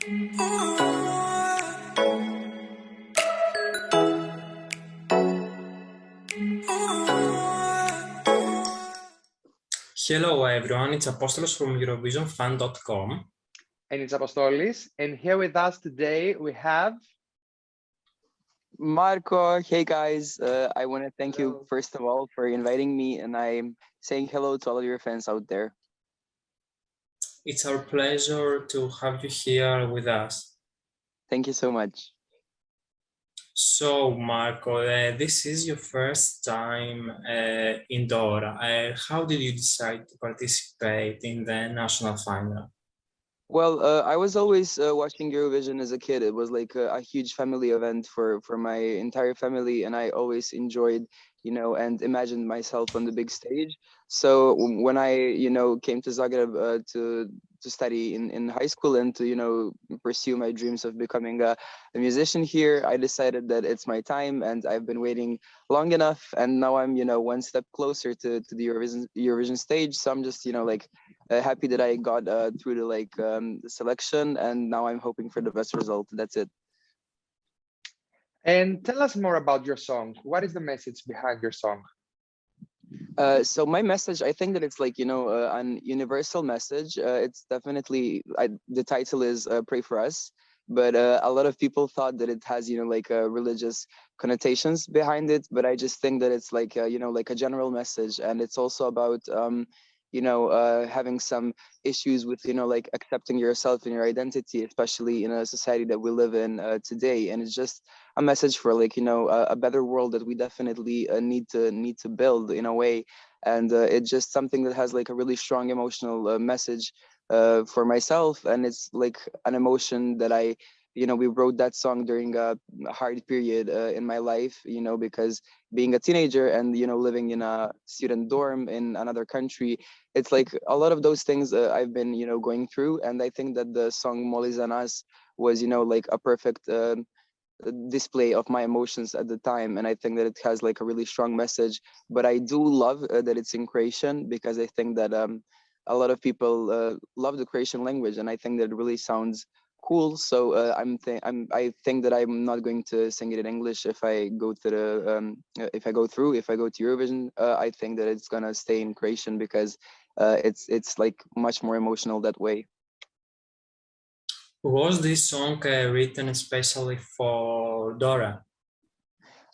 Hello everyone, it's Apostolos from EurovisionFan.com. And it's Apostolis. And here with us today we have Marko. Hey guys, I want to thank you first of all for inviting me, and I'm saying hello to all of your fans out there. It's our pleasure to have you here with us. Thank you so much. So Marko, this is your first time in Dora. How did you decide to participate in the national final? Well, I was always watching Eurovision as a kid. It was like a huge family event for my entire family, and I always enjoyed, and imagined myself on the big stage. So when I, came to Zagreb to study in high school and to, pursue my dreams of becoming a musician here, I decided that it's my time, and I've been waiting long enough, and now I'm, one step closer to the Eurovision stage. So I'm just, happy that I got through to the selection, and now I'm hoping for the best result. That's it. And tell us more about your song. What is the message behind your song? So my message, I think that it's an universal message. It's definitely, the title is Pray for Us, but a lot of people thought that it has, religious connotations behind it. But I just think that it's like a general message. And it's also about, having some issues with, accepting yourself and your identity, especially in a society that we live in today. And it's just a message for a better world that we definitely need to build in a way. And it's just something that has like a really strong emotional message for myself. And it's like an emotion that we wrote that song during a hard period in my life, because being a teenager and, living in a student dorm in another country, it's like a lot of those things I've been, going through. And I think that the song Molizanas was, like a perfect display of my emotions at the time. And I think that it has like a really strong message. But I do love that it's in Croatian, because I think that a lot of people love the Croatian language, and I think that it really sounds cool. So I think that I'm not going to sing it in English if I go to if I go to Eurovision. I think that it's gonna stay in Croatian, because it's like much more emotional that way. Was this song written especially for Dora?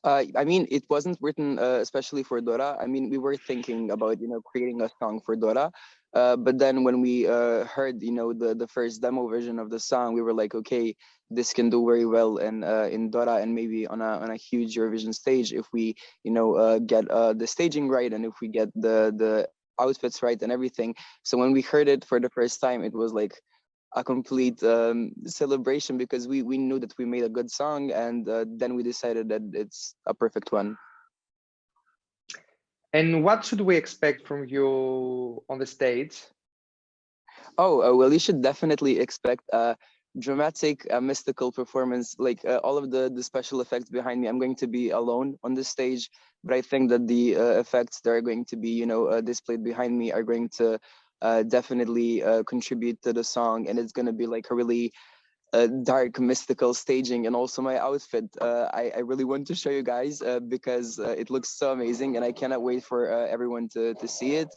I mean, it wasn't written especially for Dora. I mean, we were thinking about, creating a song for Dora. But then when we heard, the first demo version of the song, we were like, okay, this can do very well in Dora, and maybe on a huge Eurovision stage if we, get the staging right, and if we get the outfits right and everything. So when we heard it for the first time, it was like a complete celebration, because we knew that we made a good song, and then we decided that it's a perfect one. And what should we expect from you on the stage? Oh, well, you should definitely expect a dramatic, mystical performance. Like all of the special effects behind me, I'm going to be alone on the stage, but I think that the effects that are going to be, displayed behind me are going to definitely contribute to the song, and it's going to be like a really dark, mystical staging. And also my outfit, I really want to show you guys because it looks so amazing, and I cannot wait for everyone to see it.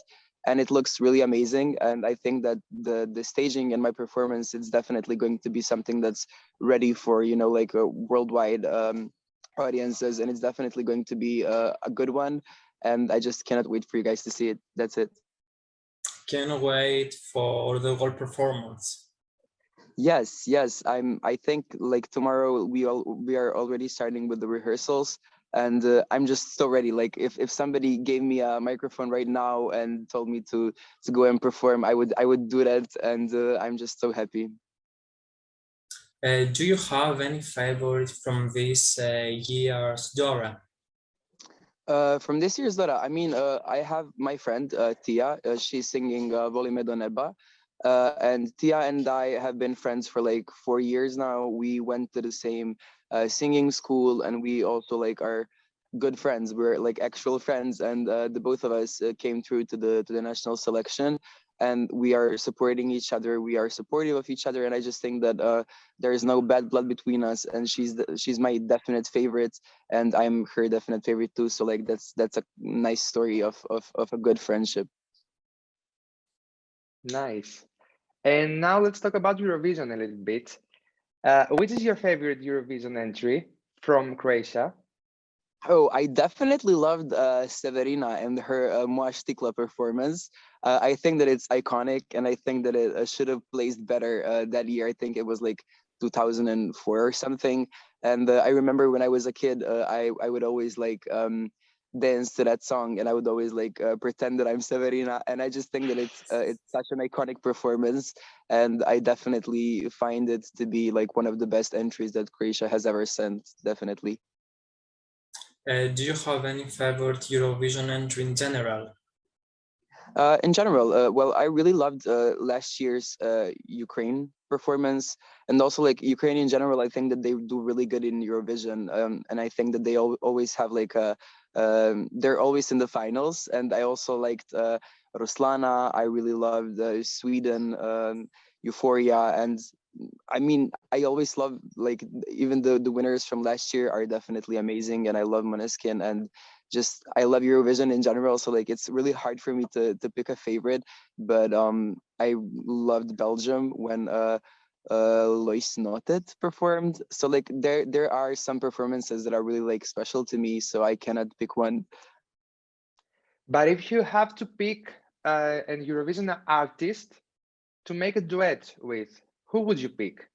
And it looks really amazing, and I think that the staging and my performance, it's definitely going to be something that's ready for like a worldwide audiences, and it's definitely going to be a good one. And I just cannot wait for you guys to see it. That's it. Can't wait for the whole performance. Yes, I think like tomorrow we are already starting with the rehearsals, and I'm just so ready. Like if somebody gave me a microphone right now and told me to go and perform, I would do that, and I'm just so happy. Do you have any favorite from this year's Dora? From this year's Dora, I mean, I have my friend Tia. She's singing Voli me do neba. And Tia and I have been friends for like 4 years now. We went to the same singing school, and we also like are good friends. We're like actual friends, and the both of us came through to the national selection. and we are supporting each other. We are supportive of each other, and I just think that there is no bad blood between us. And she's my definite favorite, and I'm her definite favorite too. So like that's a nice story of a good friendship. Nice. And now let's talk about Eurovision a little bit. Which is your favorite Eurovision entry from Croatia? Oh, I definitely loved Severina and her Moja Stikla performance. I think that it's iconic, and I think that it should have placed better that year. I think it was like 2004 or something. And I remember when I was a kid, I would always like dance to that song, and I would always like pretend that I'm Severina. And I just think that it's such an iconic performance, and I definitely find it to be like one of the best entries that Croatia has ever sent. Definitely. Do you have any favorite Eurovision entry in general? In general, well, I really loved last year's Ukraine performance, and also like Ukraine in general. I think that they do really good in Eurovision, and I think that they always have like they're always in the finals. And I also liked Ruslana. I really loved Sweden, Euphoria, and I mean, I always love like even the winners from last year are definitely amazing, and I love Måneskin, and just I love Eurovision in general. So like it's really hard for me to pick a favorite, but I loved Belgium when Lois Notet performed. So like there are some performances that are really like special to me, so I cannot pick one. But if you have to pick an Eurovision artist to make a duet with, who would you pick?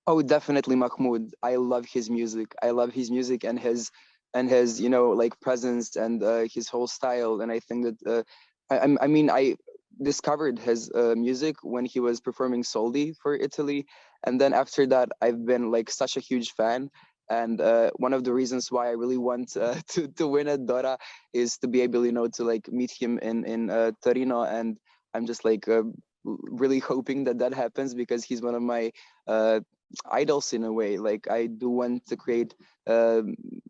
Oh, definitely Mahmoud. I love his music. I love his music and his like presence and his whole style. And I think that I mean I discovered his music when he was performing solely for Italy, and then after that I've been like such a huge fan. And one of the reasons why I really want to win at Dora is to be able to like meet him in Torino, and I'm just like really hoping that that happens because he's one of my uh, idols in a way. Like I do want to create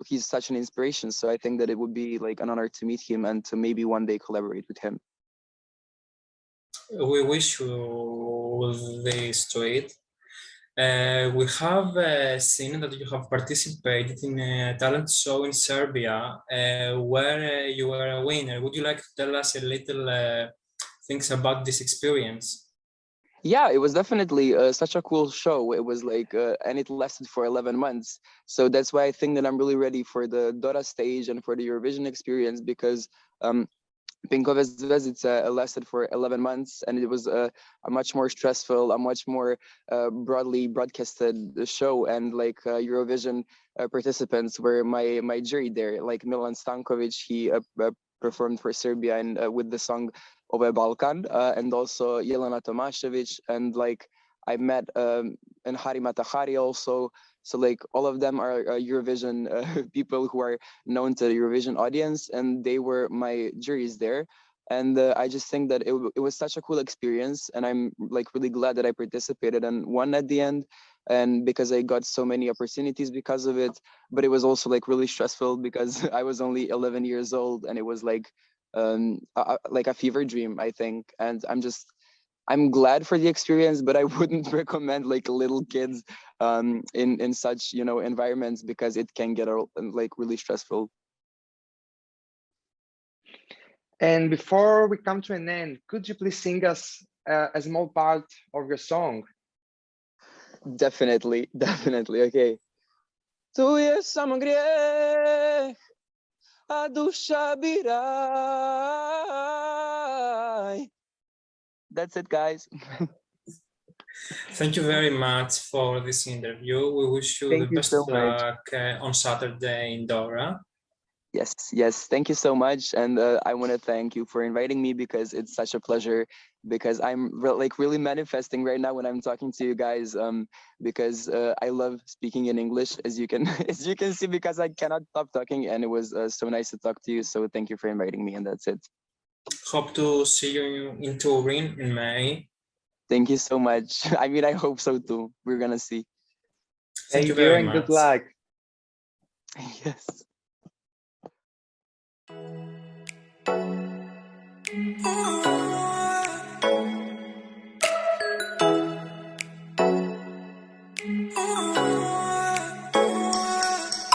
he's such an inspiration, so I think that it would be like an honor to meet him and to maybe one day collaborate with him. We wish you this to it. We have seen that you have participated in a talent show in Serbia where you were a winner. Would you like to tell us a little things about this experience? Yeah, it was definitely such a cool show. It was like, and it lasted for 11 months. So that's why I think that I'm really ready for the Dora stage and for the Eurovision experience because Pinkove Zvezdice lasted for 11 months, and it was a much more stressful, a much more broadly broadcasted show. And like Eurovision participants were my jury there. Like Milan Stankovic, he performed for Serbia and with the song Ove Balkan, and also Jelena Tomašević, and like I met and Hari Matahari also. So like all of them are Eurovision people who are known to the Eurovision audience, and they were my juries there. And I just think that it was such a cool experience, and I'm like really glad that I participated and won at the end, and because I got so many opportunities because of it. But it was also like really stressful because I was only 11 years old, and it was like a fever dream, I think. And I'm glad for the experience, but I wouldn't recommend like little kids in such environments because it can get like really stressful. And before we come to an end, could you please sing us a small part of your song? Definitely, definitely. Okay. Tu je samo grijeh, a duša biraj. That's it, guys. Thank you very much for this interview. We wish you Thank the you best so of much. luck on Saturday in Dora. Yes, yes. Thank you so much. And I want to thank you for inviting me because it's such a pleasure. Because I'm like really manifesting right now when I'm talking to you guys. Because I love speaking in English, as you can as you can see, because I cannot stop talking. And it was so nice to talk to you. So thank you for inviting me. And that's it. Hope to see you in Turin in May. Thank you so much. I mean, I hope so too. We're gonna see. Thank you Thank you very and good much. luck. Yes. Ooh. Ooh.